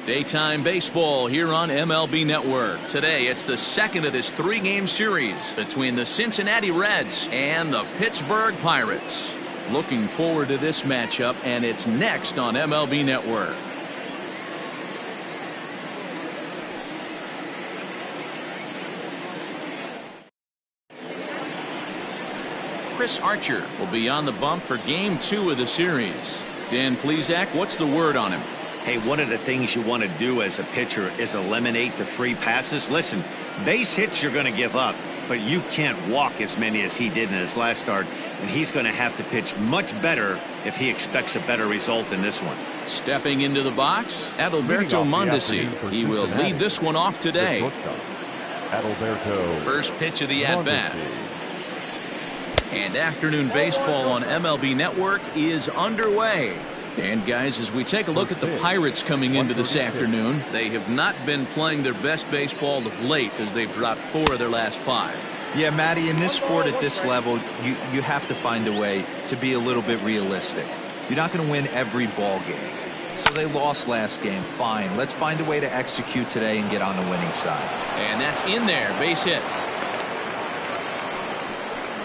Daytime baseball here on MLB Network. Today, it's the second of this three-game series between the Cincinnati Reds and the Pittsburgh Pirates. Looking forward to this matchup, and it's next on MLB Network. Chris Archer will be on the bump for Game 2 of the series. Dan Plesac, what's the word on him? Hey, one of the things you want to do as a pitcher is eliminate the free passes. Listen, base hits you're going to give up, but you can't walk as many as he did in his last start, and he's going to have to pitch much better if he expects a better result in this one. Stepping into the box, Adalberto Mondesi. He will lead this one off today. First pitch of the at-bat. And afternoon baseball on MLB Network is underway. And guys, as we take a look at the Pirates coming into this afternoon, they have not been playing their best baseball of late as they've dropped 4 of their last 5. Yeah, Matty, in this sport at this level, you have to find a way to be a little bit realistic. You're not going to win every ball game. So they lost last game. Fine. Let's find a way to execute today and get on the winning side. And that's in there. Base hit.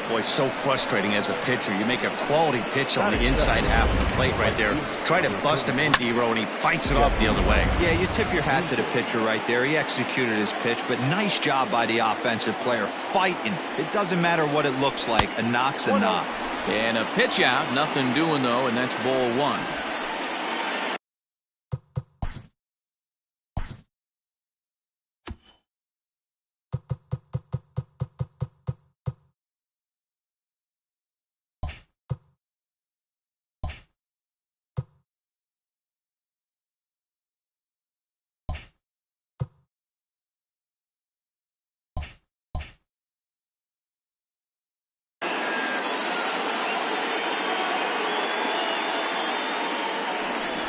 Boy, so frustrating as a pitcher. You make a quality pitch on the inside half of the plate right there. Try to bust him in, D-Row, and he fights it off the other way. Yeah, you tip your hat to the pitcher right there. He executed his pitch, but nice job by the offensive player fighting. It doesn't matter what it looks like. A knock's a knock. And a pitch out. Nothing doing, though, and that's ball 1.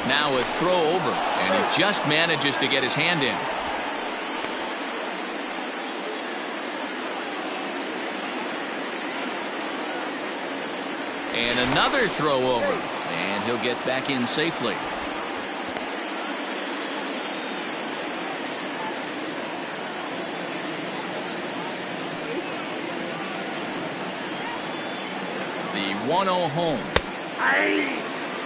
Now a throw over, and he just manages to get his hand in. And another throw over, and he'll get back in safely. The 1-0 home.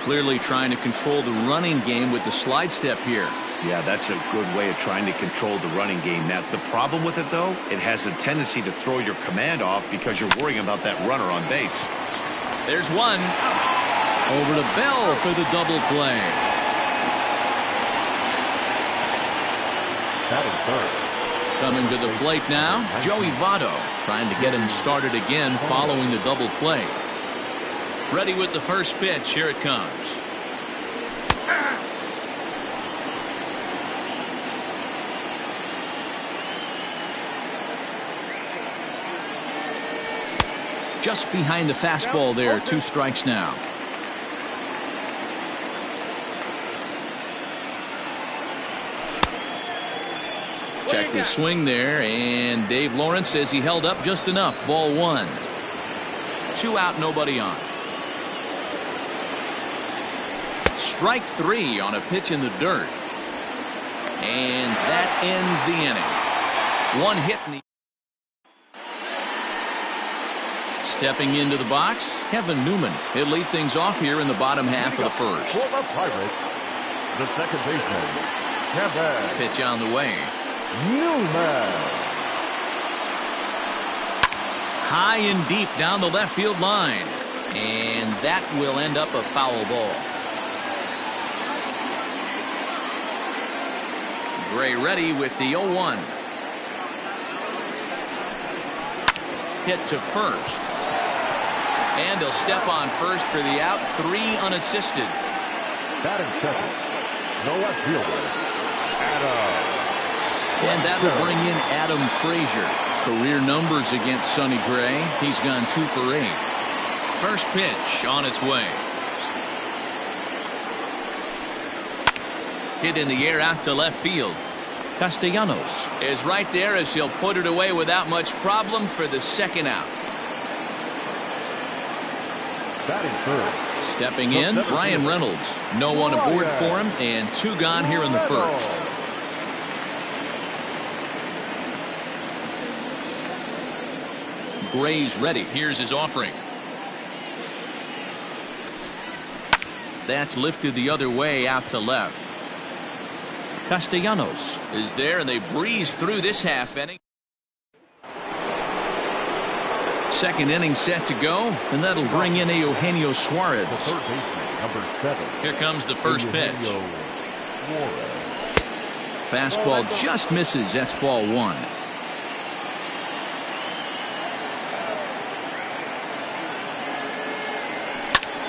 Clearly trying to control the running game with the slide step here. Yeah, that's a good way of trying to control the running game. Now, the problem with it, though, it has a tendency to throw your command off because you're worrying about that runner on base. There's one. Over to Bell for the double play. Coming to the plate now, Joey Votto trying to get him started again following the double play. Ready with the first pitch. Here it comes. Just behind the fastball there. 2 strikes now. Check the swing there, and Dave Lawrence says he held up just enough. Ball 1. 2 out, nobody on. Strike 3 on a pitch in the dirt. And that ends the inning. 1 hit in the... Stepping into the box, Kevin Newman. He'll lead things off here in the bottom half of the first. For the Pirates, the second baseman, Kevin. Pitch on the way. Newman. High and deep down the left field line. And that will end up a foul ball. Gray ready with the 0-1. Hit to first. And he'll step on first for the out. 3 unassisted. Batting second, the left fielder, Adam. And that will bring in Adam Frazier. Career numbers against Sonny Gray. He's gone 2 for 8. First pitch on its way. Hit in the air out to left field. Castellanos is right there as he'll put it away without much problem for the second out. Batting third. Stepping in, Brian Reynolds. No one aboard for him, and 2 gone here in the first. Gray's ready. Here's his offering. That's lifted the other way out to left. Castellanos is there, and they breeze through this half inning. Second inning set to go, and that'll bring in Eugenio Suarez. The third baseman, number 7. Here comes the first pitch. Suarez. Fastball just misses. That's ball 1.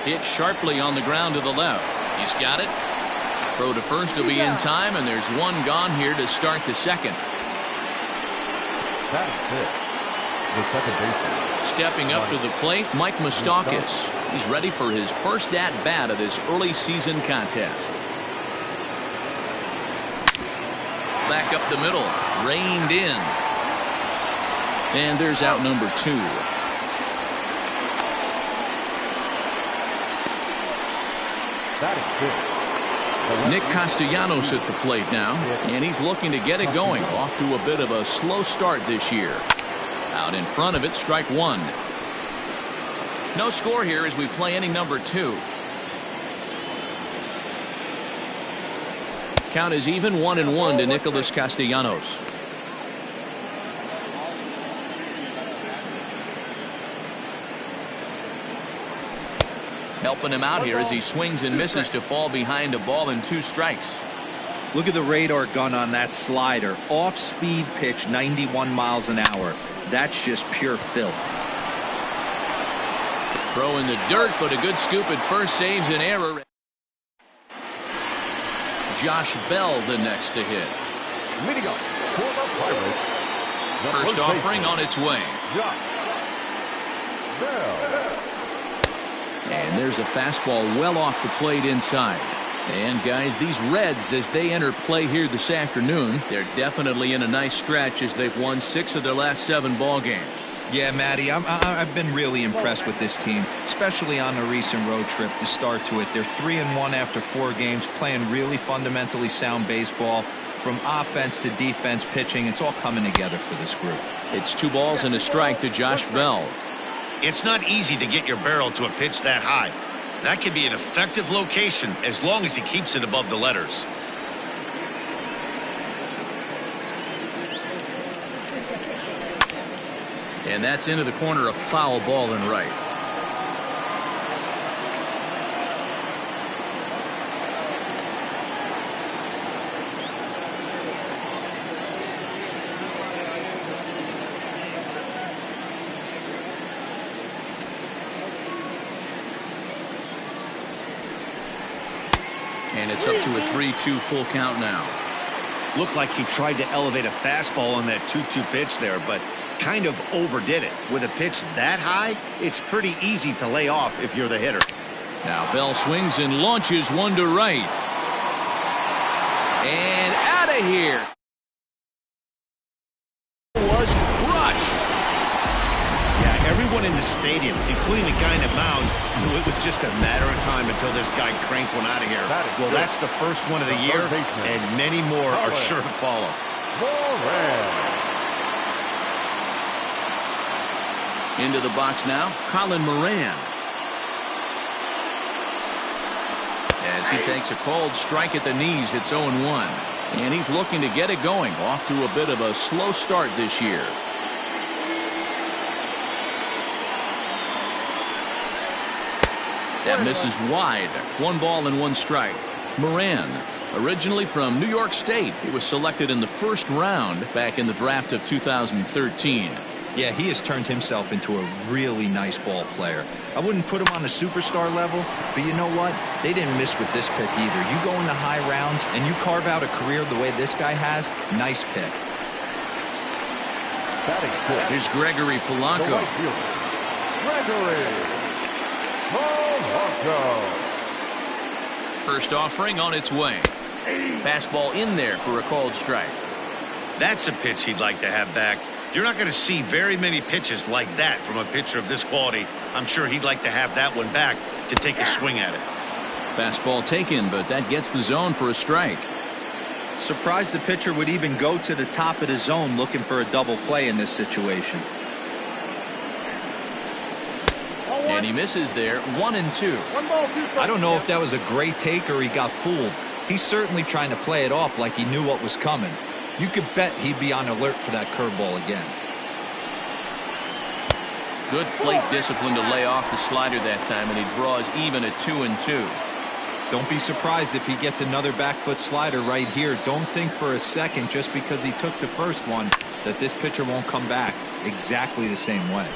Hit sharply on the ground to the left. He's got it. Throw to first will be in time, and there's 1 gone here to start the second. Batting fifth. The second baseman. Stepping up to the plate, Mike Moustakas. He's ready for his first at-bat of this early season contest. Back up the middle, reined in. And there's out number 2. Batting fifth. Nick Castellanos at the plate now, and he's looking to get it going. Off to a bit of a slow start this year. Out in front of it, strike 1. No score here as we play inning number 2. Count is even, 1-1 to Nicholas Castellanos. Helping him out here as he swings and misses to fall behind a ball and 2 strikes. Look at the radar gun on that slider. Off-speed pitch, 91 miles an hour. That's just pure filth. Throw in the dirt, but a good scoop at first saves an error. Josh Bell the next to hit. Leading up for the Pirates. First offering on its way. Josh Bell. And there's a fastball well off the plate inside. And guys, these Reds, as they enter play here this afternoon, they're definitely in a nice stretch as they've won 6 of their last 7 ball games. Yeah, Matty, I've been really impressed with this team, especially on the recent road trip to start to it. They're 3-1 after 4 games, playing really fundamentally sound baseball. From offense to defense, pitching, it's all coming together for this group. It's 2 balls and a strike to Josh Bell. It's not easy to get your barrel to a pitch that high. That could be an effective location as long as he keeps it above the letters. And that's into the corner, a foul ball and right. And it's up to a 3-2 full count now. Looked like he tried to elevate a fastball on that 2-2 pitch there, but kind of overdid it. With a pitch that high, it's pretty easy to lay off if you're the hitter. Now Bell swings and launches one to right. And out of here. Was crushed. Yeah, everyone in the stadium, including the guy in the mound, knew it was just a matter of time until this guy cranked one out of here. Well, that's the first one of the year, and many more are sure to follow. Into the box now, Colin Moran. As he takes a cold strike at the knees, it's 0-1. And he's looking to get it going, off to a bit of a slow start this year. That misses wide. 1 ball and 1 strike. Moran, originally from New York State, he was selected in the first round back in the draft of 2013. Yeah, he has turned himself into a really nice ball player. I wouldn't put him on a superstar level, but you know what? They didn't miss with this pick either. You go into high rounds and you carve out a career the way this guy has, nice pick. Here's Gregory Polanco. Gregory Polanco. First offering on its way. Fastball in there for a called strike. That's a pitch he'd like to have back. You're not going to see very many pitches like that from a pitcher of this quality I'm sure he'd like to have that one back to take a swing at it. Fastball taken, but that gets the zone for a strike. Surprised the pitcher would even go to the top of the zone looking for a double play in this situation. And he misses there. 1-2. I don't know if that was a great take or he got fooled. He's certainly trying to play it off like he knew what was coming. You could bet he'd be on alert for that curveball again. Good plate discipline to lay off the slider that time, and he draws even at 2-2. Don't be surprised if he gets another back foot slider right here. Don't think for a second, just because he took the first one, that this pitcher won't come back exactly the same way.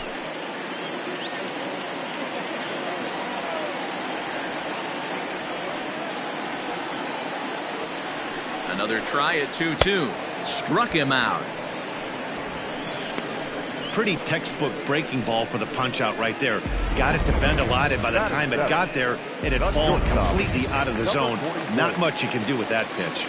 Another try at 2-2. Struck him out. Pretty textbook breaking ball for the punch out right there. Got it to bend a lot, and by the time it got there, it had fallen completely out of the zone. Not much you can do with that pitch.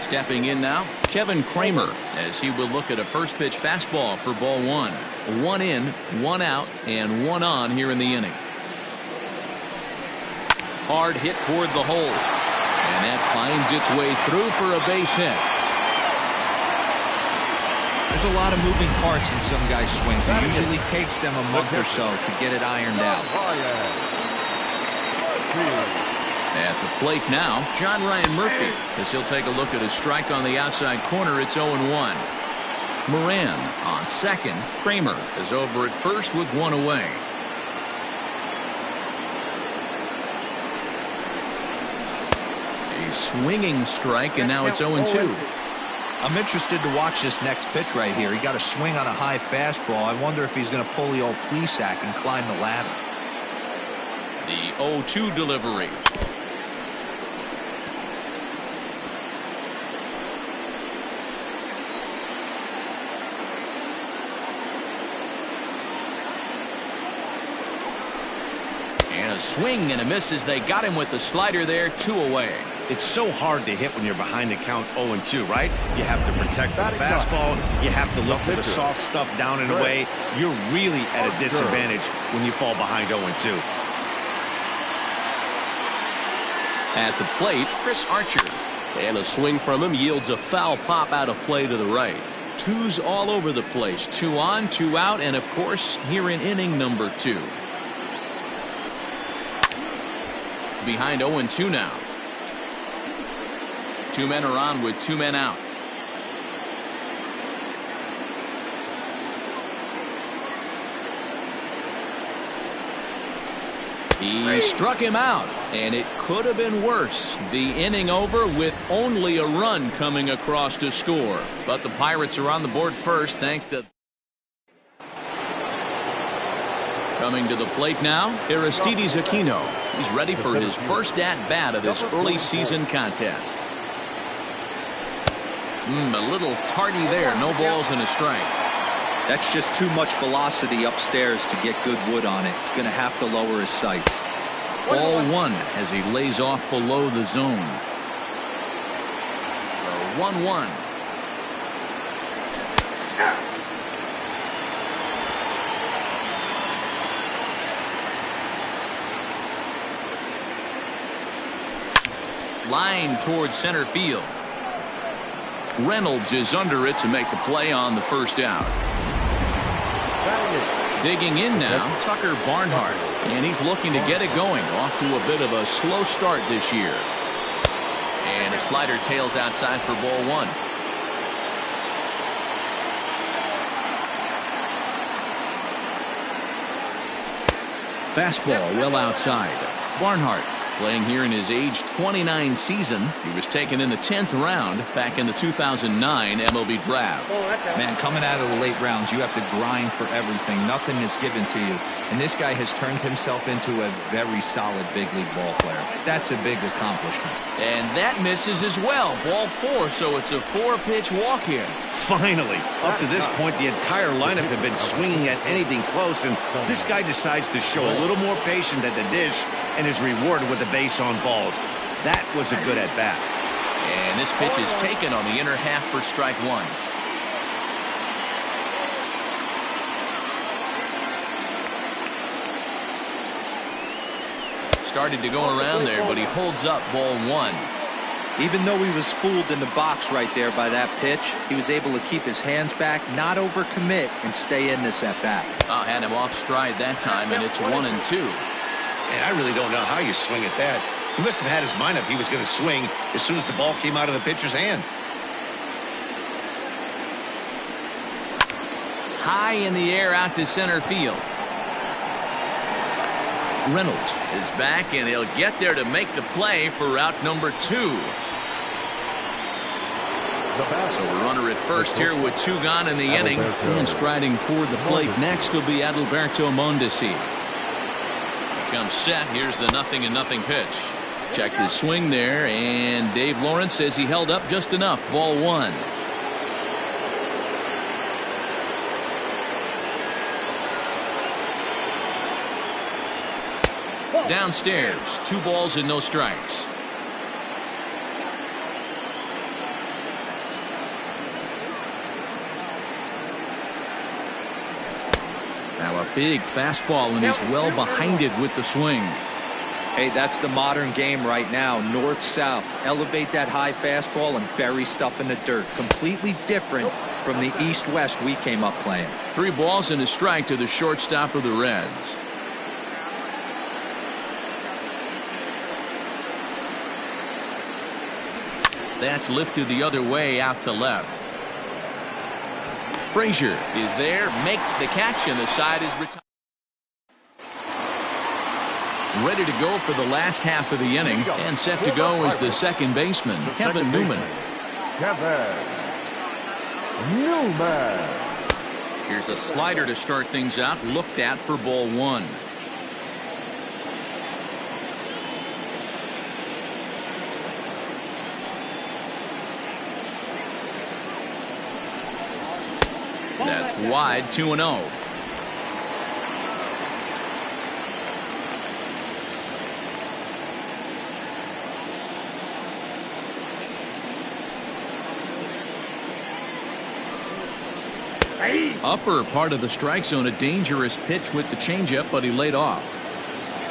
Stepping in now, Kevin Kramer, as he will look at a first pitch fastball for ball one. 1 in, 1 out, and 1 on here in the inning. Hard hit toward the hole, and that finds its way through for a base hit. There's a lot of moving parts in some guys' swings. It usually takes them a month or so to get it ironed out. At the plate now, John Ryan Murphy, as he'll take a look at a strike on the outside corner. It's 0-1. Moran on second. Kramer is over at first with 1 away. A swinging strike, and now it's 0-2. I'm interested to watch this next pitch right here. He got a swing on a high fastball. I wonder if he's going to pull the old Plesac and climb the ladder. The 0-2 delivery. And a swing and a miss as they got him with the slider there. 2 away. It's so hard to hit when you're behind the count 0-2, right? You have to protect the fastball. You have to look for the soft stuff down and away. You're really at a disadvantage when you fall behind 0-2. At the plate, Chris Archer. And a swing from him yields a foul pop out of play to the right. 2s all over the place. 2 on, 2 out, and of course, here in inning number 2. Behind 0-2 now. 2 men are on with 2 men out. He struck him out, and it could have been worse. The inning over with only a run coming across to score. But the Pirates are on the board first thanks to... Coming to the plate now, Aristides Aquino. He's ready for his first at-bat of this early season contest. A little tardy there. No balls and a strike. That's just too much velocity upstairs to get good wood on it. It's going to have to lower his sights. Ball 1 as he lays off below the zone. 1-1. Line towards center field. Reynolds is under it to make the play on the first out. Digging in now, Tucker Barnhart, and he's looking to get it going. Off to a bit of a slow start this year. And a slider tails outside for ball 1. Fastball well outside. Barnhart playing here in his age 29 season. He was taken in the 10th round back in the 2009 MLB draft. Man, coming out of the late rounds, you have to grind for everything. Nothing is given to you. And this guy has turned himself into a very solid big league ball player. That's a big accomplishment. And that misses as well. Ball 4, so it's a 4-pitch walk here. Finally, up to this point, the entire lineup had been swinging at anything close, and this guy decides to show a little more patience at the dish and is rewarded with a base on balls. That was a good at-bat. And this pitch is taken on the inner half for strike one. Started to go around there, but he holds up ball one. Even though he was fooled in the box right there by that pitch, he was able to keep his hands back, not overcommit, and stay in this at-bat. Had him off stride that time, and it's 1-2. And I really don't know how you swing at that. He must have had his mind up he was going to swing as soon as the ball came out of the pitcher's hand. High in the air out to center field. Reynolds is back, and he'll get there to make the play for route number 2. So a runner at first here with 2 gone in the inning. And striding toward the plate next will be Adalberto Mondesi. Comes set. Here's the 0-0 pitch. Check the swing there, and Dave Lawrence says he held up just enough. Ball 1. Downstairs, 2 balls and no strikes. Now a big fastball, and he's well behind it with the swing. Hey, that's the modern game right now. North-south. Elevate that high fastball and bury stuff in the dirt. Completely different from the east-west we came up playing. 3 balls and a strike to the shortstop of the Reds. That's lifted the other way out to left. Frazier is there, makes the catch, and the side is retired. Ready to go for the last half of the inning, and set to go is the second baseman, Kevin Newman. Here's a slider to start things out, looked at for ball 1. That's wide, 2-0. Upper part of the strike zone, a dangerous pitch with the changeup, but he laid off.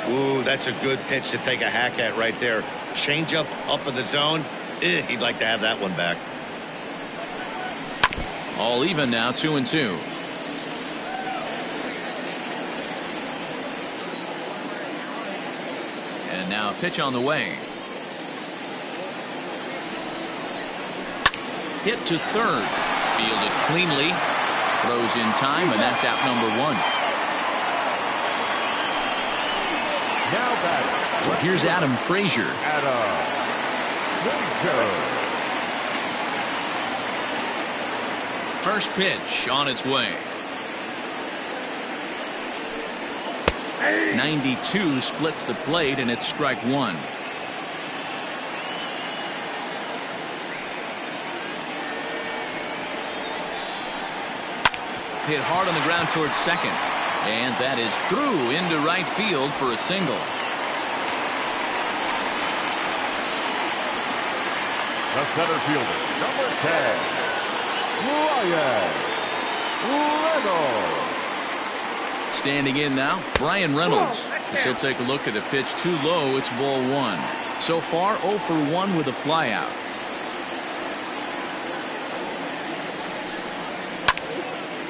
Ooh, that's a good pitch to take a hack at right there. Changeup up in the zone. He'd like to have that one back. All even now, 2-2. And now a pitch on the way. Hit to third. Fielded cleanly. Throws in time, and that's out number 1. So here's Adam Frazier. First pitch on its way. 92 splits the plate, and it's strike 1. Hit hard on the ground towards second, and that is through into right field for a single. The center fielder, number 10. Brian Reynolds. Standing in now, Brian Reynolds. He'll take a look at the pitch too low. It's ball 1. So far 0 for 1 with a flyout.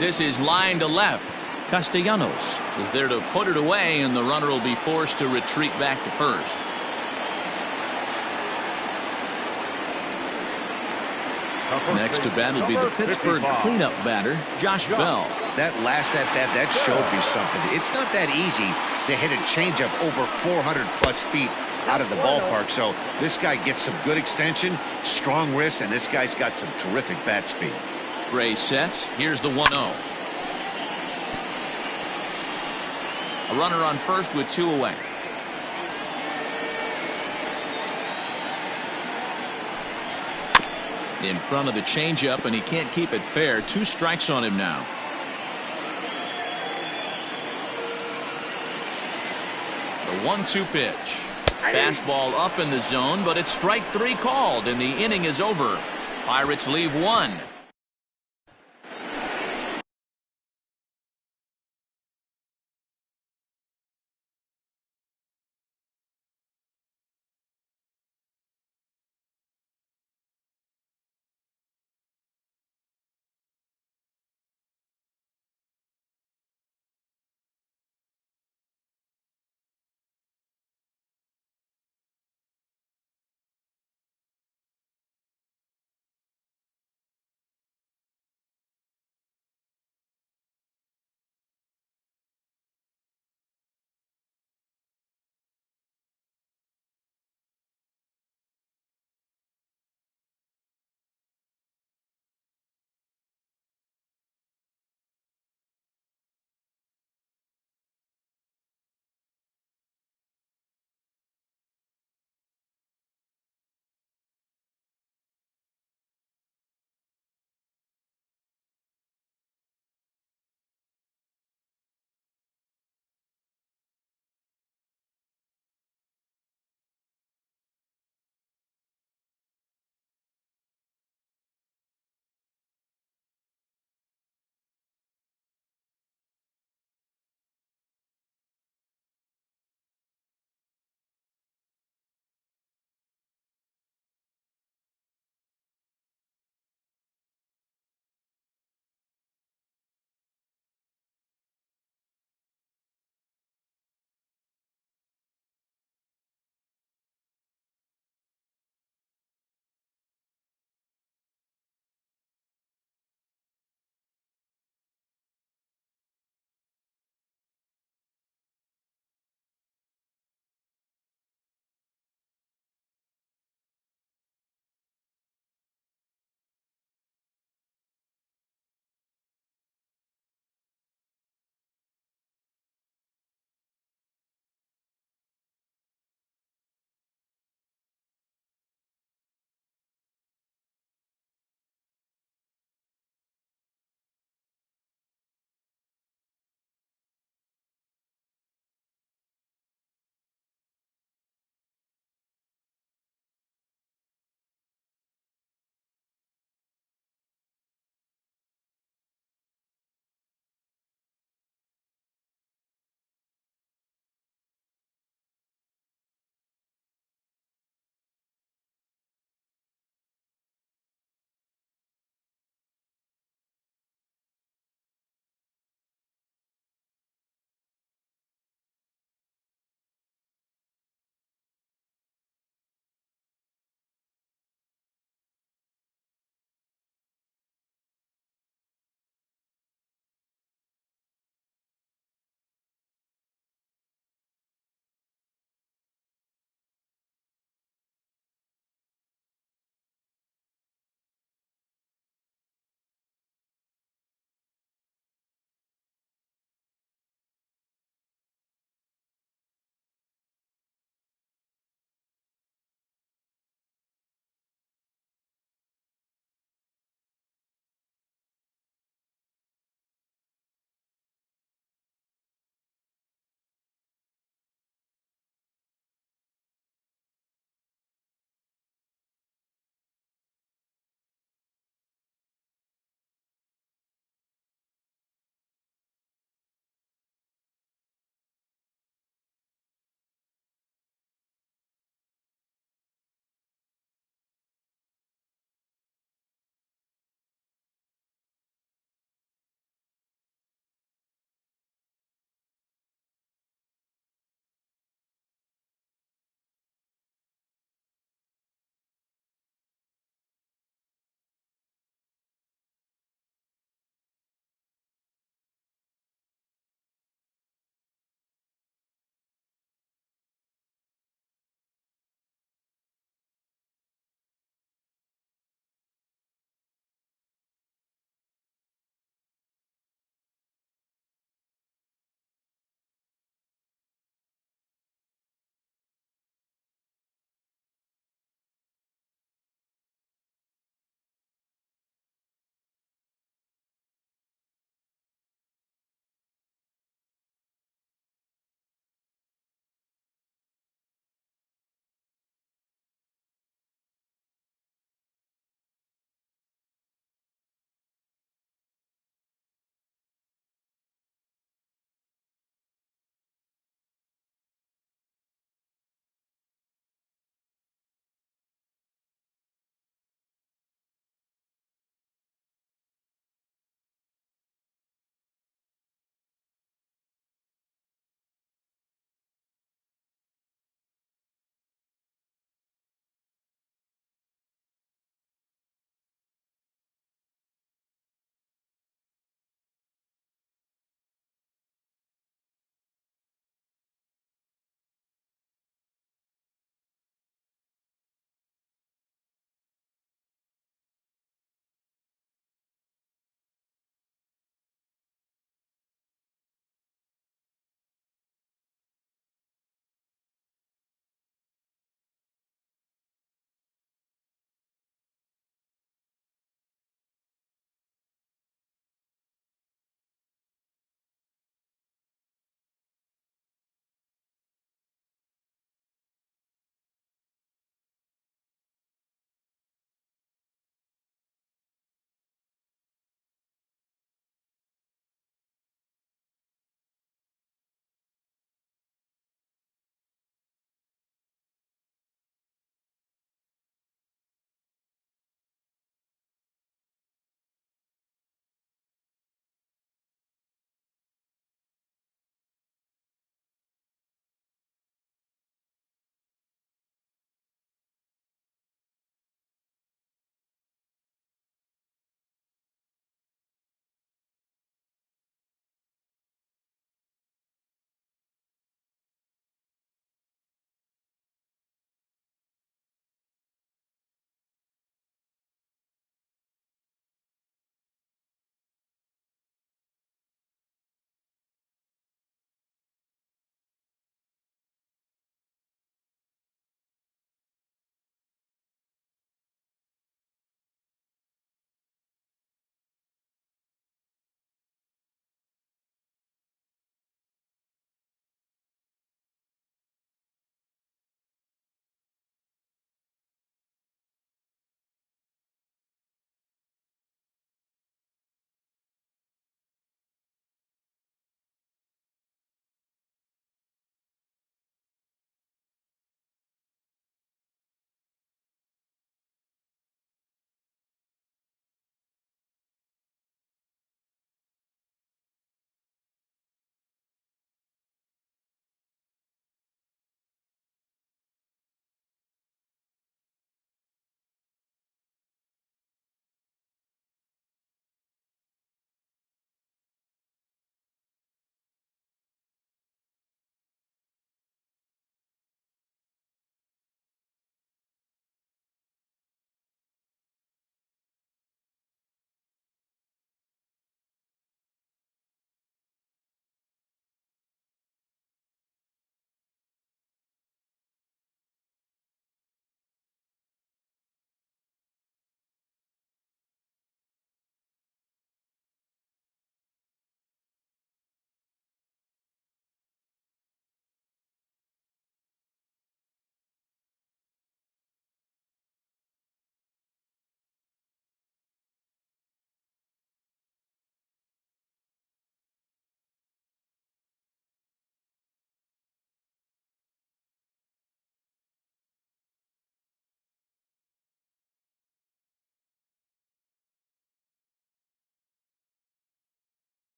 This is line to left. Castellanos is there to put it away, and the runner will be forced to retreat back to first. Next to bat will be the Pittsburgh cleanup batter, Josh Bell. That last at-bat, that showed me something. It's not that easy to hit a changeup over 400-plus feet out of the ballpark. So this guy gets some good extension, strong wrist, and this guy's got some terrific bat speed. Gray sets. Here's the 1-0. A runner on first with 2 away. In front of the changeup, and he can't keep it fair. 2 strikes on him now. The 1-2 pitch. Fastball up in the zone, but it's strike 3 called, and the inning is over. Pirates leave 1.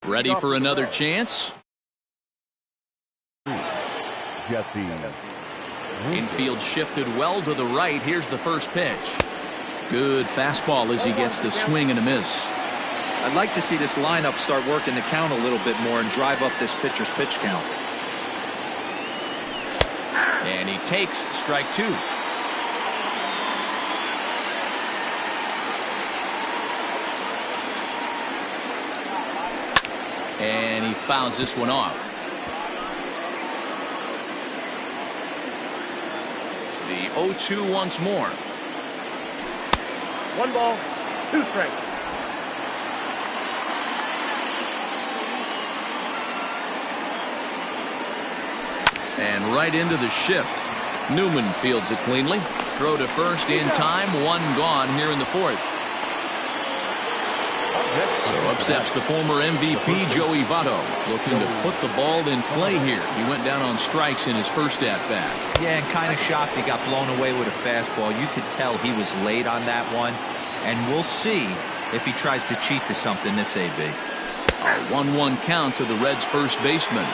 Ready for another chance? Jesse. Infield shifted well to the right. Here's the first pitch. Good fastball as he gets the swing and a miss. I'd like to see this lineup start working the count a little bit more and drive up this pitcher's pitch count. And he takes strike two. And he fouls this one off. The 0-2 once more. 1 ball, 2 strikes. And right into the shift. Newman fields it cleanly. Throw to first in time. One gone here in the fourth. So up steps the former MVP Joey Votto, looking to put the ball in play here. He went down on strikes in his first at-bat. Yeah, and kind of shocked he got blown away with a fastball. You could tell he was late on that one. And we'll see if he tries to cheat to something this AB. A 1-1 count to the Reds' first baseman.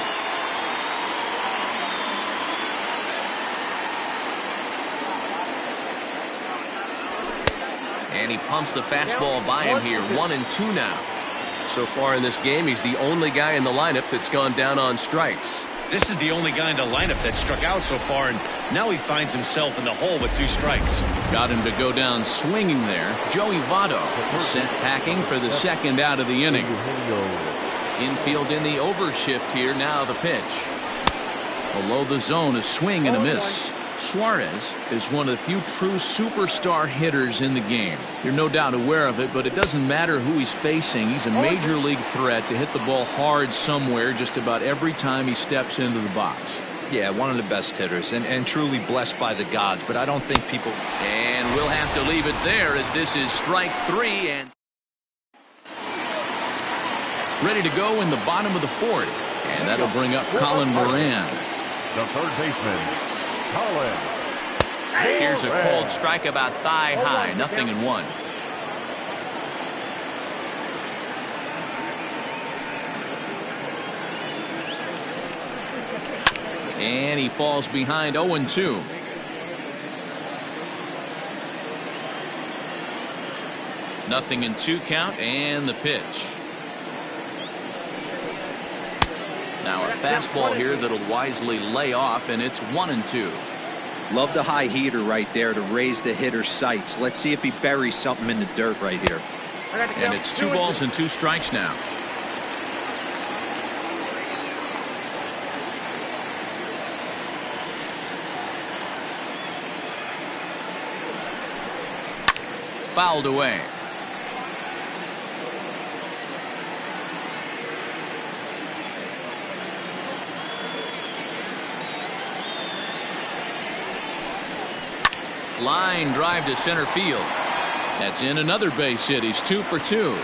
And he pumps the fastball by him here. 1-2 now. So far in this game, he's the only guy in the lineup that's gone down on strikes. This is the only guy in the lineup that struck out so far, and now he finds himself in the hole with 2 strikes. Got him to go down swinging there. Joey Votto sent packing for the second out of the inning. Infield in the overshift here. Now the pitch. Below the zone, a swing and a miss. Suarez is one of the few true superstar hitters in the game. You're no doubt aware of it, but it doesn't matter who he's facing. He's a major league threat to hit the ball hard somewhere just about every time he steps into the box. Yeah, one of the best hitters and truly blessed by the gods, but I don't think people... And we'll have to leave it there as this is strike 3 and ready to go in the bottom of the fourth. And that'll bring up Colin Moran. The third baseman, Colin. Here's a cold strike about thigh high. 0-1. And he falls behind 0-2. Nothing in 2 count and the pitch. Now a fastball here that'll wisely lay off, and it's 1-2. Love the high heater right there to raise the hitter's sights. Let's see if he buries something in the dirt right here. And it's 2 balls and 2 strikes now. Fouled away. Line drive to center field. That's in another base hit. He's 2 for 2. With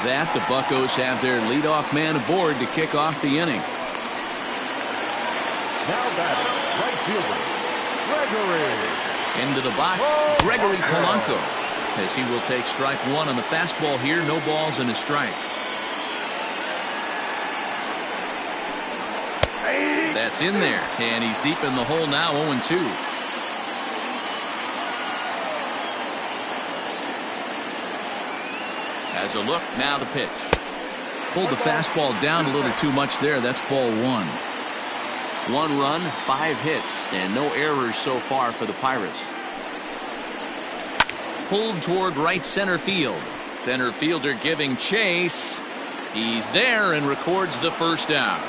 that, the Buccos have their leadoff man aboard to kick off the inning. Now batting, right fielder, Gregory. Into the box, Gregory Polanco, as he will take strike 1 on the fastball here. No balls and a strike. That's in there, and he's deep in the hole now. 0-2. As a look, now the pitch. Pulled the fastball down a little too much there. That's ball 1. 1 run, 5 hits, and no errors so far for the Pirates. Pulled toward right center field. Center fielder giving chase. He's there and records the first out.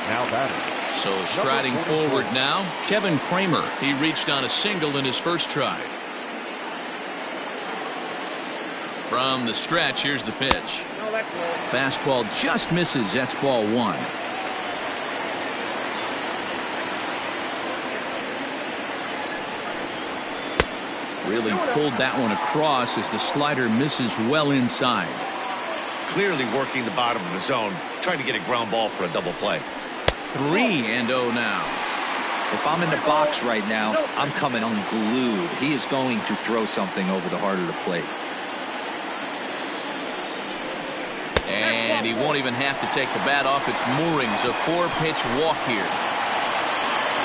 Now batting. So striding forward now, Kevin Kramer. He reached on a single in his first try. From the stretch, here's the pitch. Fastball just misses. That's ball 1. Really pulled that one across as the slider misses well inside. Clearly working the bottom of the zone, trying to get a ground ball for a double play. 3-0 now. If I'm in the box right now, I'm coming unglued. He is going to throw something over the heart of the plate. And he won't even have to take the bat off its moorings. A 4-pitch walk here.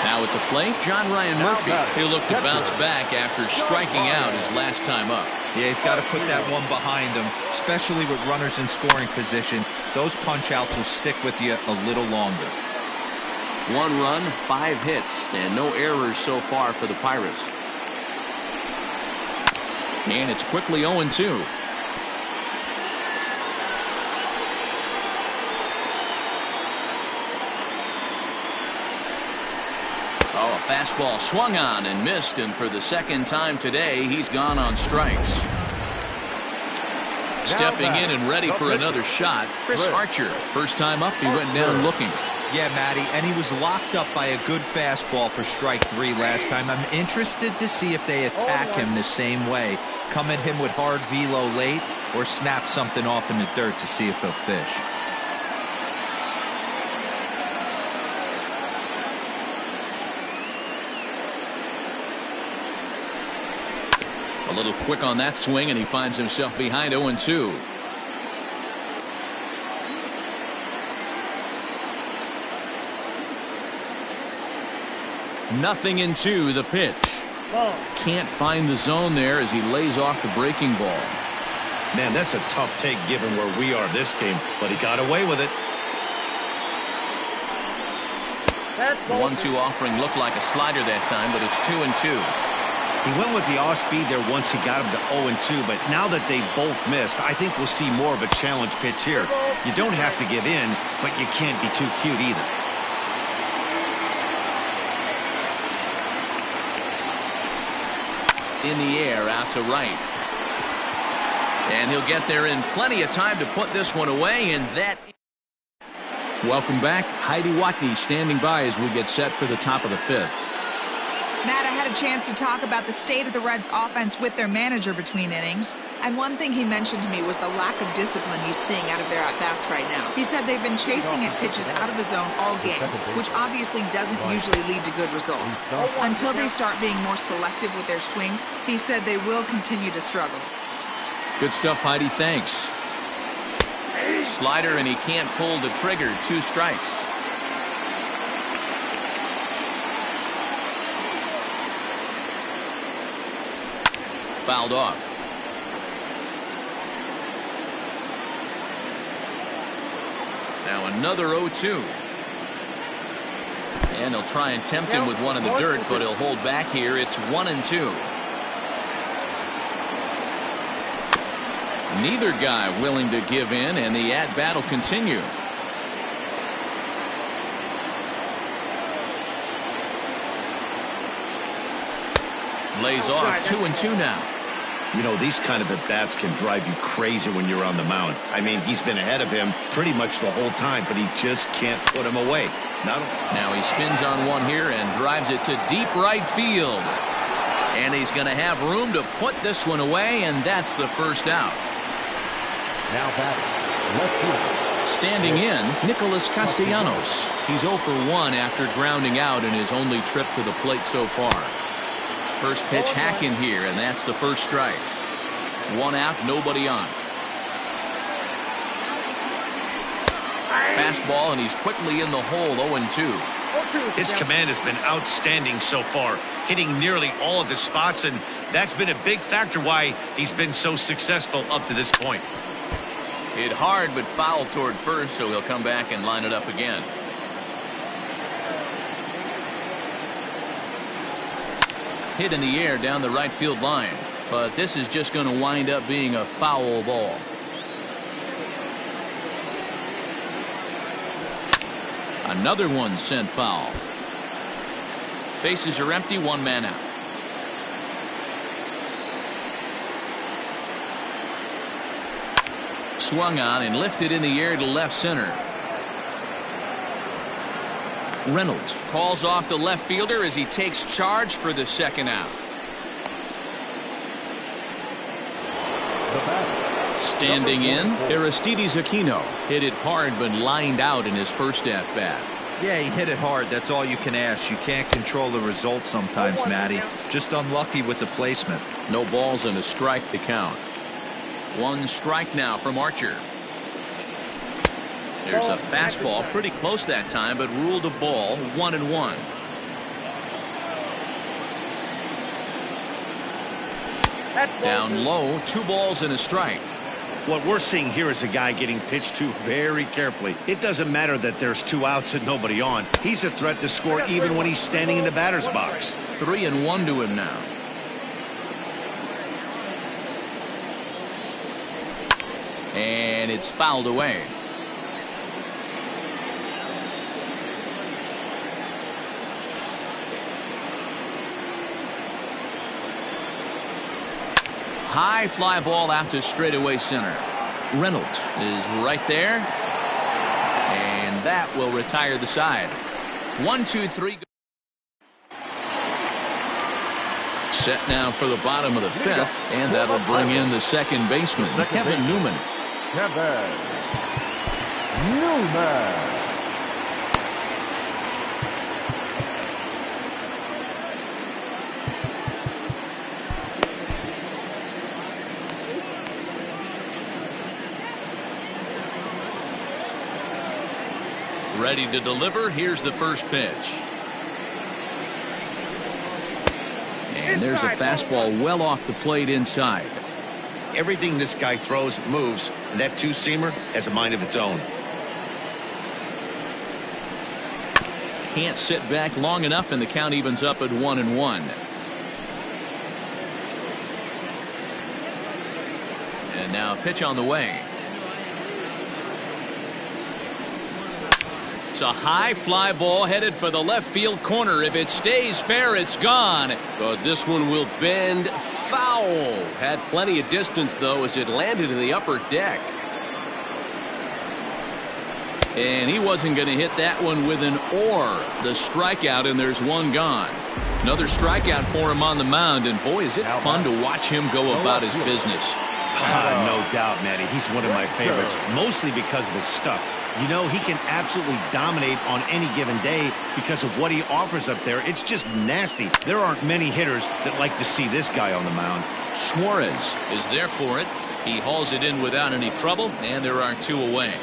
Now at the plate, John Ryan Murphy. He'll look to bounce back after striking out his last time up. Yeah, he's got to put that one behind him, especially with runners in scoring position. Those punch-outs will stick with you a little longer. 1 run, 5 hits, and no errors so far for the Pirates. And it's quickly 0-2. Oh, a fastball swung on and missed, and for the second time today, he's gone on strikes. Stepping in and ready for another shot, Chris Archer. First time up, he went down looking. Yeah, Matty, and he was locked up by a good fastball for strike 3 last time. I'm interested to see if they attack him the same way. Come at him with hard velo late or snap something off in the dirt to see if he'll fish. A little quick on that swing, and he finds himself behind 0-2. Nothing in 2, the pitch. Can't find the zone there as he lays off the breaking ball. Man, that's a tough take given where we are this game, but he got away with it. 1-2 offering looked like a slider that time, but it's 2-2. He went with the off-speed there once he got him to 0-2, but now that they both missed, I think we'll see more of a challenge pitch here. You don't have to give in, but you can't be too cute either. In the air, out to right. And he'll get there in plenty of time to put this one away, and that... Welcome back. Heidi Watney standing by as we get set for the top of the 5th. Matt, I had a chance to talk about the state of the Reds' offense with their manager between innings. And one thing he mentioned to me was the lack of discipline he's seeing out of their at-bats right now. He said they've been chasing at pitches out of the zone all game, which obviously doesn't usually lead to good results. Until they start being more selective with their swings, he said they will continue to struggle. Good stuff, Heidi. Thanks. Slider, and he can't pull the trigger. 2 strikes. Fouled off. Now another 0-2. And he'll try and tempt him with one in the dirt, but he'll hold back here. It's 1-2. Neither guy willing to give in, and the at-bat will continue. Lays off 2-2 now. You know, these kind of at-bats can drive you crazy when you're on the mound. I mean, he's been ahead of him pretty much the whole time, but he just can't put him away. Now he spins on one here and drives it to deep right field. And he's going to have room to put this one away, and that's the first out. Now batting, left field. Standing in, Nicholas Castellanos. He's 0 for 1 after grounding out in his only trip to the plate so far. First pitch hacking here, and that's the first strike. 1 out, nobody on. Fastball, and he's quickly in the hole, 0-2. his command has been outstanding so far, hitting nearly all of his spots, and that's been a big factor why he's been so successful up to this point. Hit hard but foul toward first, so he'll come back and line it up again. Hit in the air down the right field line, but this is just going to wind up being a foul ball. Another one sent foul. Bases are empty, 1 man out. Swung on and lifted in the air to left center. Reynolds calls off the left fielder as he takes charge for the second out. Standing in, Aristides Aquino hit it hard but lined out in his first at bat. Yeah, he hit it hard. That's all you can ask. You can't control the result sometimes, Matty. Just unlucky with the placement. No balls and a strike to count. 1 strike now from Archer. There's a fastball pretty close that time, but ruled a ball, 1-1. Down low, 2 balls and a strike. What we're seeing here is a guy getting pitched to very carefully. It doesn't matter that there's 2 outs and nobody on. He's a threat to score even when he's standing in the batter's box. 3-1 to him now. And it's fouled away. High fly ball out to straightaway center. Reynolds is right there. And that will retire the side. 1-2-3. Set now for the bottom of the 5th, and that'll bring in the second baseman, Kevin Newman. Ready to deliver. Here's the first pitch. And there's a fastball well off the plate inside. Everything this guy throws moves, and that 2-seamer has a mind of its own. Can't sit back long enough, and the count evens up at 1-1. And now a pitch on the way. It's a high fly ball headed for the left field corner. If it stays fair, it's gone. But this one will bend foul. Had plenty of distance, though, as it landed in the upper deck. And he wasn't going to hit that one with an or. The strikeout, and there's one gone. Another strikeout for him on the mound, and boy, is it fun to watch him go about his business. No doubt, Matty. He's one of my favorites, mostly because of his stuff. You know, he can absolutely dominate on any given day because of what he offers up there. It's just nasty. There aren't many hitters that like to see this guy on the mound. Suarez is there for it. He hauls it in without any trouble, and there are 2 away.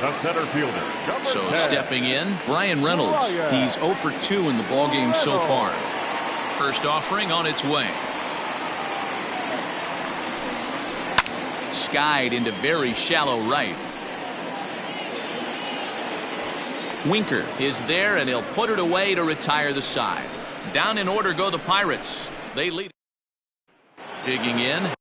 The center fielder. So stepping in, Brian Reynolds. He's 0 for 2 in the ballgame so far. First offering on its way. Skied into very shallow right. Winker is there, and he'll put it away to retire the side. Down in order go the Pirates. They lead. Digging in.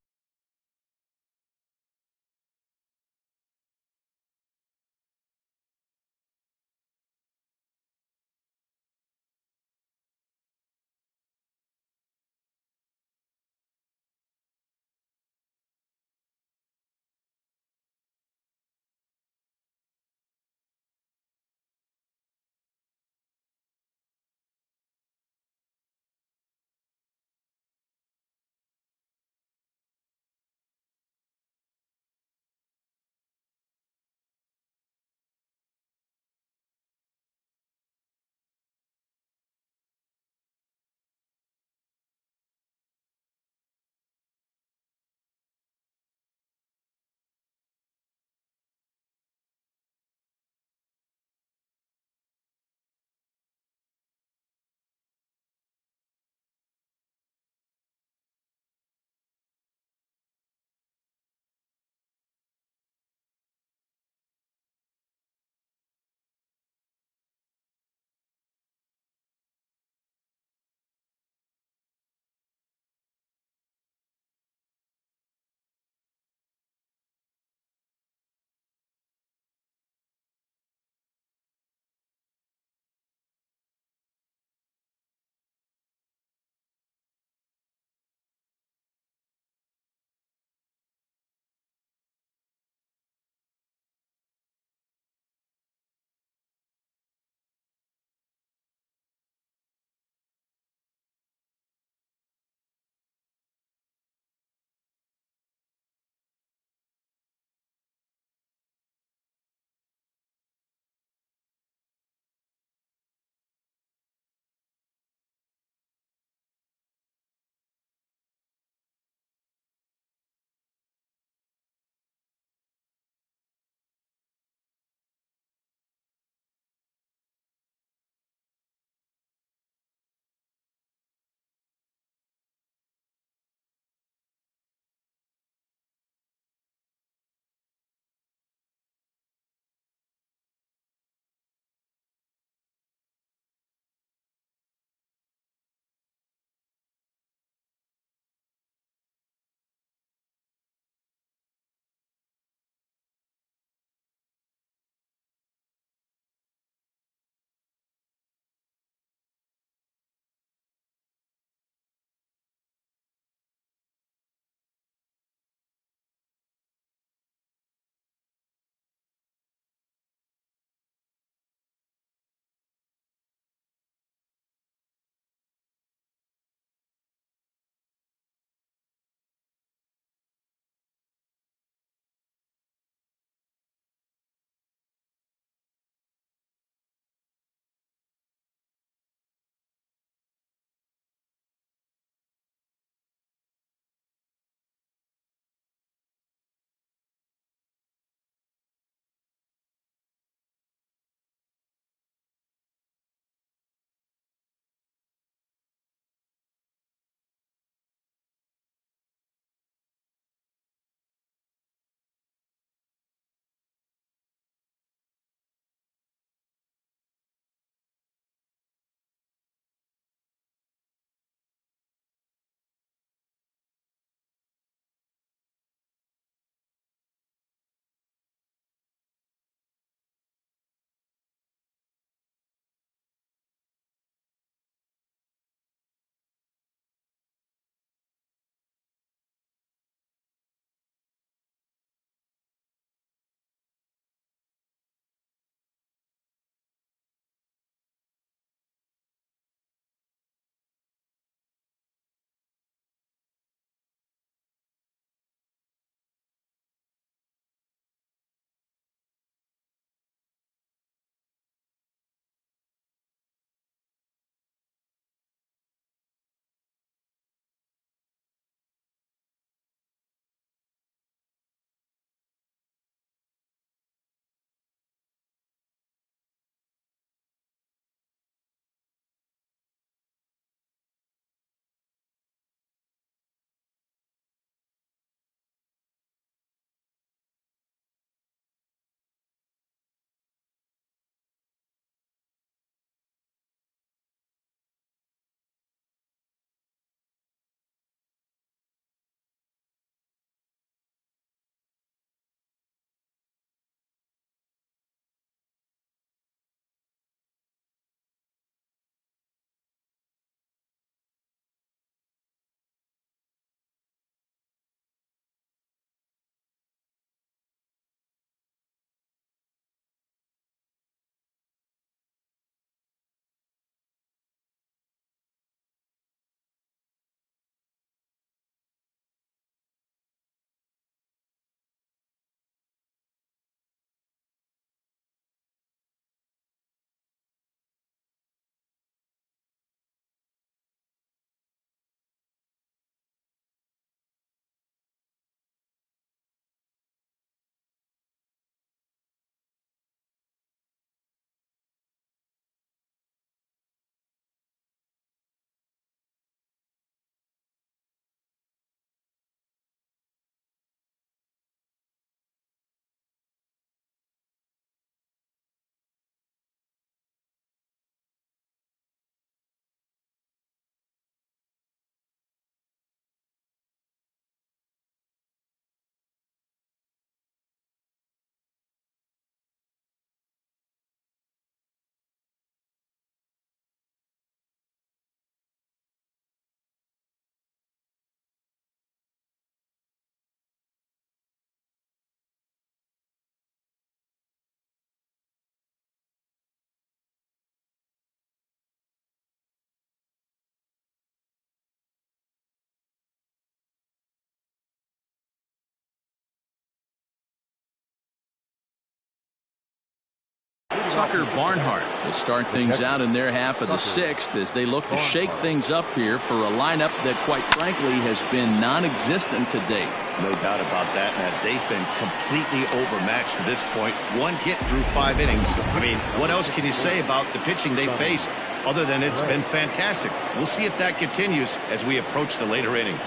Tucker Barnhart will start things out in their half of the sixth as they look to shake things up here for a lineup that, quite frankly, has been non-existent to date. No doubt about that, Matt. They've been completely overmatched to this point. One hit through 5 innings. I mean, what else can you say about the pitching they faced other than it's been fantastic? We'll see if that continues as we approach the later inning.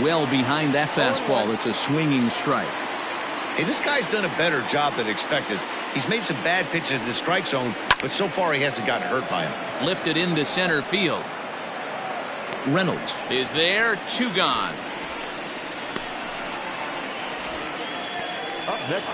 Well behind that fastball. It's a swinging strike. Hey, this guy's done a better job than expected. He's made some bad pitches in the strike zone, but so far he hasn't gotten hurt by them. Lifted into center field. Reynolds is there. 2 gone.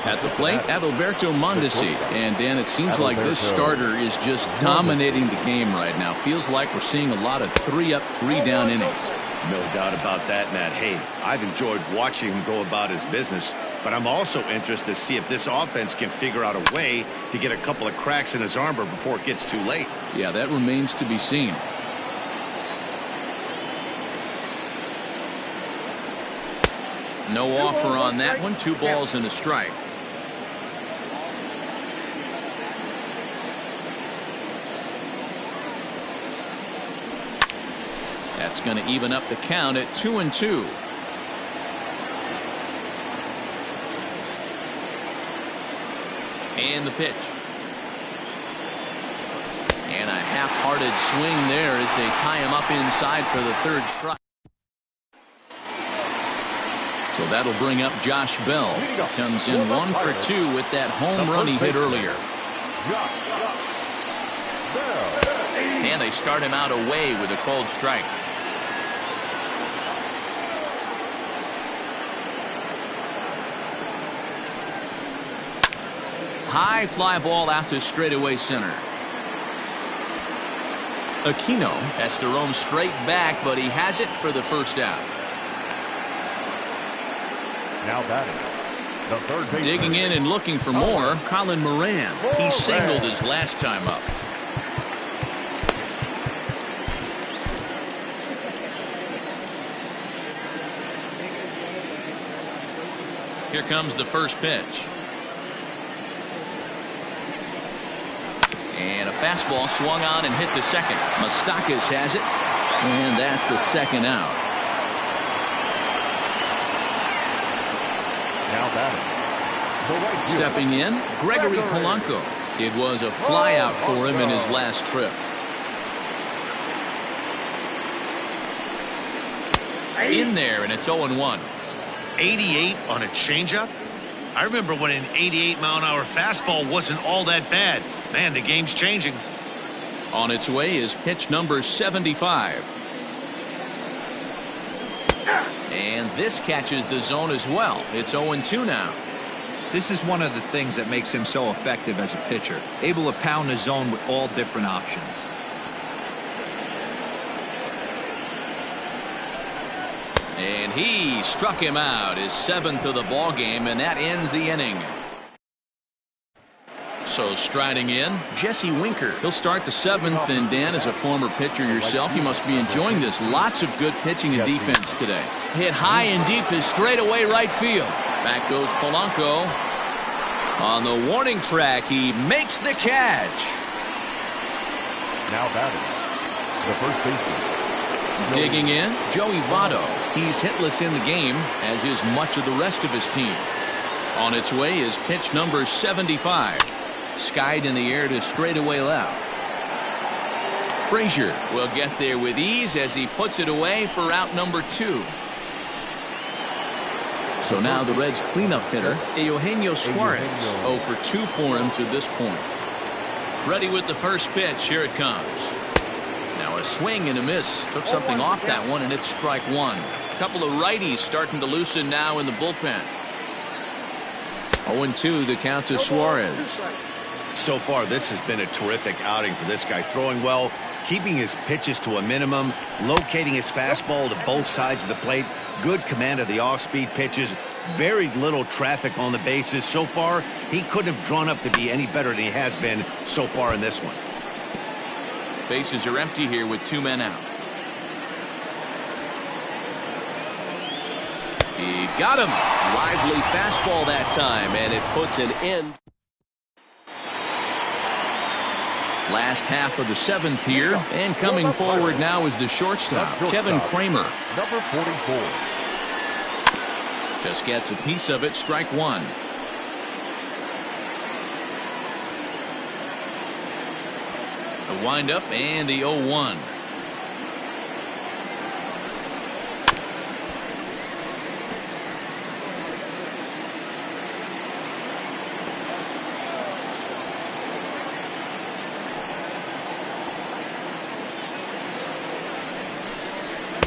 At the plate, Adalberto Mondesi. And, Dan, it seems like this starter is just dominating the game right now. Feels like we're seeing a lot of 3-up, 3-down innings. No doubt about that, Matt. Hey, I've enjoyed watching him go about his business, but I'm also interested to see if this offense can figure out a way to get a couple of cracks in his armor before it gets too late. Yeah, that remains to be seen. No offer on that one. 2 balls and a strike. That's going to even up the count at 2-2. And the pitch. And a half-hearted swing there as they tie him up inside for the 3rd strike. So that'll bring up Josh Bell. Comes in 1 for 2 with that home run he hit earlier. And they start him out away with a called strike. High fly ball out to straightaway center. Aquino has to roam straight back, but he has it for the 1st out. Now batting, the third baseman. Digging in and looking for more, Colin Moran. He singled his last time up. Here comes the first pitch. And a fastball swung on and hit to second. Moustakas has it, and that's the 2nd out. Now batting, Stepping in, Gregory Polanco. It was a flyout for him in his last trip. In there, and it's 0-1. 88 on a changeup? I remember when an 88-mile-an-hour fastball wasn't all that bad. Man, the game's changing. On its way is pitch number 75. And this catches the zone as well. It's 0-2 now. This is one of the things that makes him so effective as a pitcher. Able to pound the zone with all different options. And he struck him out, his 7th of the ball game, and that ends the inning. So striding in, Jesse Winker. He'll start the 7th, and Dan, as a former pitcher yourself, you must be enjoying this. Lots of good pitching and defense today. Hit high and deep to straightaway right field. Back goes Polanco. On the warning track, he makes the catch. now batting, the first baseman. Digging in, Joey Votto. He's hitless in the game, as is much of the rest of his team. On its way is pitch number 75. Skied in the air to straightaway left. Frazier will get there with ease as he puts it away for out number 2. So now the Reds' cleanup hitter, Eugenio Suarez, 0 for 2 for him to this point. Ready with the first pitch. Here it comes. Now a swing and a miss. Took something off that one, and it's strike 1. A couple of righties starting to loosen now in the bullpen. 0-2 the count to Suarez. So far, this has been a terrific outing for this guy. Throwing well, keeping his pitches to a minimum, locating his fastball to both sides of the plate, good command of the off-speed pitches, very little traffic on the bases. So far, he couldn't have drawn up to be any better than he has been so far in this one. Bases are empty here with 2 men out. He got him. Lively fastball that time, and it puts an end. Last half of the 7th here, and coming forward now is the shortstop, Kevin Kramer. Number 44. Just gets a piece of it, strike one. A windup and the 0-1.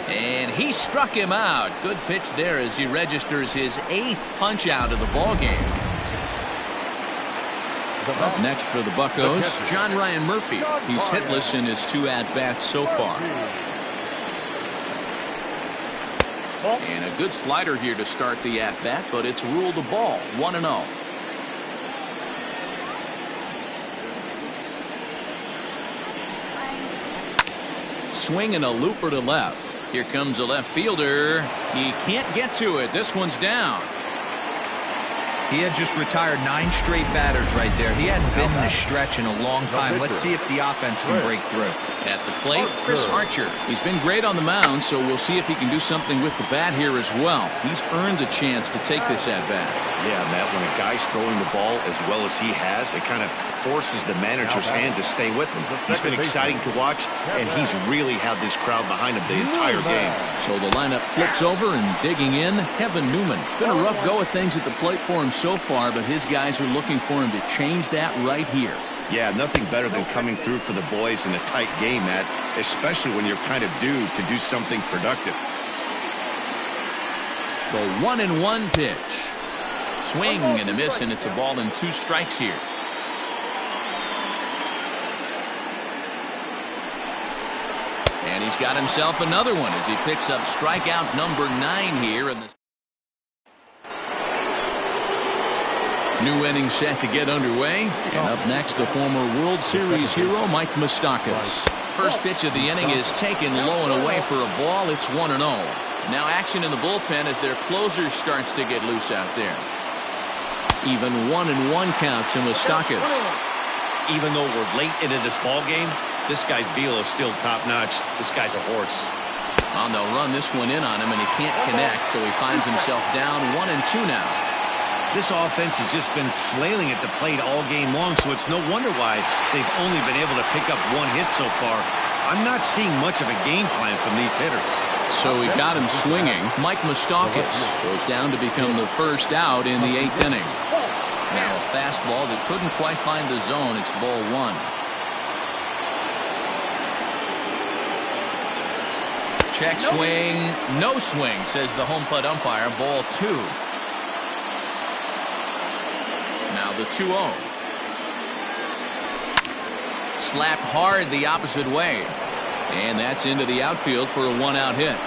And he struck him out. Good pitch there as he registers his 8th punch out of the ball game. Up next for the Buccos, John Ryan Murphy. He's hitless in his 2 at-bats so far. And a good slider here to start the at-bat, but it's ruled a ball, 1-0. Swing and a looper to left. Here comes a left fielder. He can't get to it. This one's down. He had just retired 9 straight batters right there. He hadn't been in a stretch in a long time. Let's see if the offense can break through. At the plate, Chris Archer. He's been great on the mound, so we'll see if he can do something with the bat here as well. He's earned a chance to take this at-bat. Yeah, Matt, when a guy's throwing the ball as well as he has, it kind of forces the manager's hand to stay with him. He's been exciting to watch, and he's really had this crowd behind him the entire game. So the lineup flips over and digging in, Kevin Newman. Been a rough go of things at the plate for him so far, but his guys are looking for him to change that right here. Yeah, nothing better than coming through for the boys in a tight game, Matt, especially when you're kind of due to do something productive. The 1-1 pitch. Swing and a miss, and it's a ball and 2 strikes here. And he's got himself another one as he picks up strikeout number 9 here in the new inning set to get underway. And up next, the former World Series hero, Mike Moustakas. First pitch of the inning is taken low and away for a ball. It's 1-0. Now action in the bullpen as their closer starts to get loose out there. Even 1-1 count to Moustakas. Even though we're late into this ball game, this guy's deal is still top-notch. This guy's a horse. On the run this one in on him, and he can't connect, so he finds himself down 1-2 now. This offense has just been flailing at the plate all game long, so it's no wonder why they've only been able to pick up 1 hit so far. I'm not seeing much of a game plan from these hitters. So he got him swinging. Mike Moustakas goes down to become the first out in the 8th inning. Now a fastball that couldn't quite find the zone. It's ball 1. Check swing. No swing, says the home plate umpire. Ball 2. Now the 2-0. Slapped hard the opposite way. And that's into the outfield for a 1-out hit.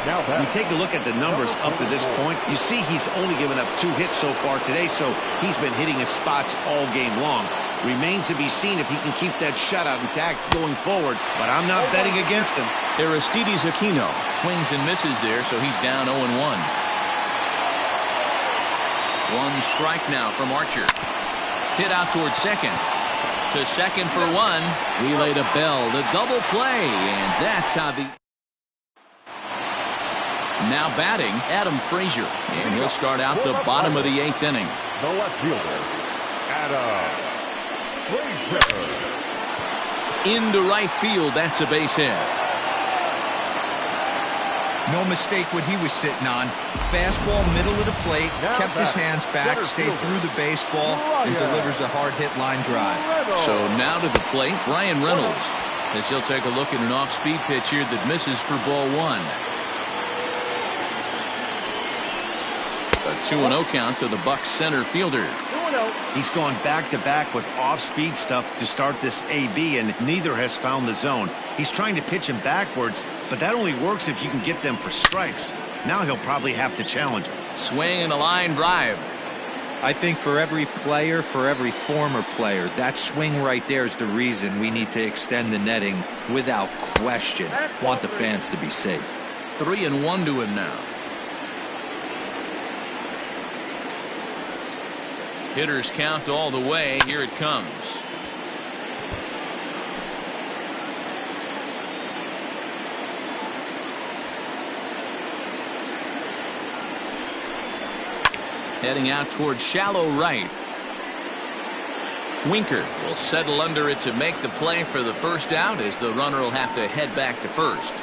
Now We take a look at the numbers up to this point. You see he's only given up 2 hits so far today, so he's been hitting his spots all game long. Remains to be seen if he can keep that shutout intact going forward, but I'm not betting against him. Aristides Aquino swings and misses there, so he's down 0-1. 1 strike now from Archer. Hit out towards second. To second for 1. Relay to Bell. The double play, and that's how the... Now batting, Adam Frazier, and he'll start out the bottom of the 8th inning. the left fielder, Adam Frazier. Into right field, that's a base hit. No mistake what he was sitting on. Fastball, middle of the plate, kept his hands back, stayed through the baseball, and delivers a hard-hit line drive. So now to the plate, Brian Reynolds, as he'll take a look at an off-speed pitch here that misses for ball 1. A 2-0 count to the Bucs center fielder. He's gone back-to-back with off-speed stuff to start this AB, and neither has found the zone. He's trying to pitch him backwards, but that only works if you can get them for strikes. Now he'll probably have to challenge him. Swing and a line drive. I think for every player, for every former player, that swing right there is the reason we need to extend the netting without question. Want the fans to be safe. 3-1 to him now. Hitters count all the way. Here it comes. Heading out towards shallow right. Winker will settle under it to make the play for the first out, as the runner will have to head back to first.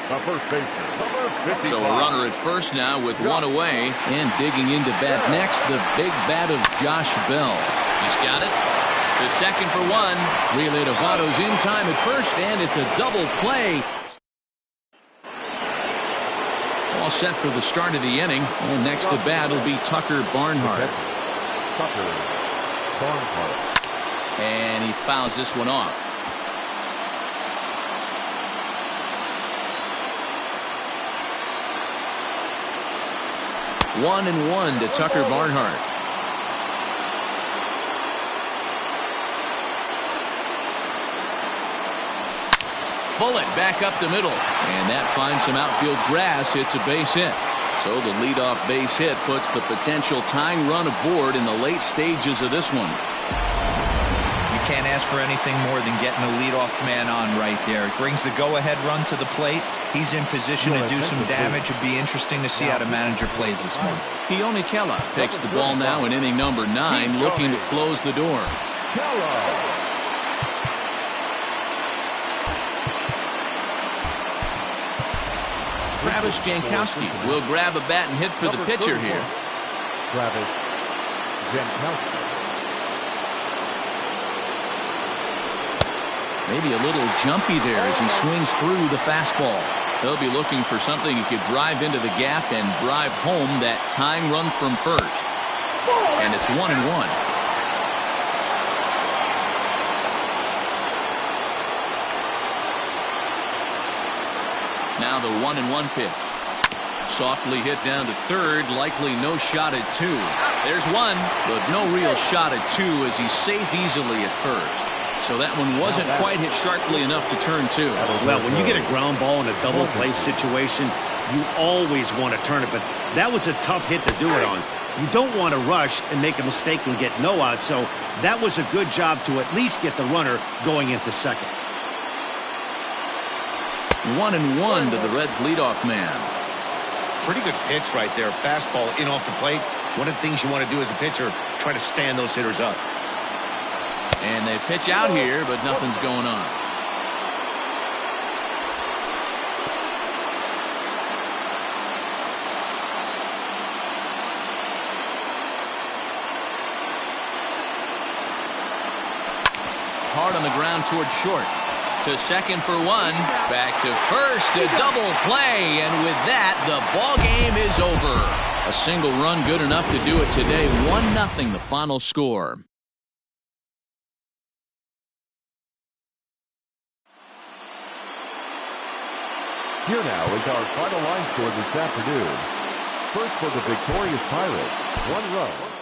The first baseman, number 55. So a runner at first now with 1 away, and digging into bat next, the big bat of Josh Bell. He's got it. To second for 1. Relay to Votto's in time at first, and it's a double play. All set for the start of the inning, and next to bat will be Tucker Barnhart. Tucker Barnhart. And he fouls this one off. One and 1 to Tucker Barnhart. Bullet back up the middle, and that finds some outfield grass. It's a base hit. So the leadoff base hit puts the potential tying run aboard in the late stages of this one. You can't ask for anything more than getting a leadoff man on right there. It brings the go-ahead run to the plate. He's in position to do some damage. It'd be interesting to see how the manager plays this one. Keone Kela takes the ball now in inning number 9, looking to close the door. Travis Jankowski will grab a bat and hit for the pitcher here. Travis Jankowski. Maybe a little jumpy there as he swings through the fastball. They'll be looking for something he could drive into the gap and drive home that tying run from first. And it's 1-1. Now the 1-1 pitch. Softly hit down to third, likely no shot at 2. There's 1, but no real shot at 2 as he's safe easily at first. So that one wasn't quite hit sharply enough to turn 2. Well, when you get a ground ball in a double play situation, you always want to turn it, but that was a tough hit to do it on. You don't want to rush and make a mistake and get no out, so that was a good job to at least get the runner going into second. 1-1 to the Reds leadoff man. Pretty good pitch right there. Fastball in off the plate. One of the things you want to do as a pitcher, try to stand those hitters up. And they pitch out here, but nothing's going on. Hard on the ground towards short. To second for 1. Back to first. A double play. And with that, the ball game is over. A single run good enough to do it today. 1-0 the final score. Here now is our final line score this afternoon. First for the victorious Pirates, 1 run.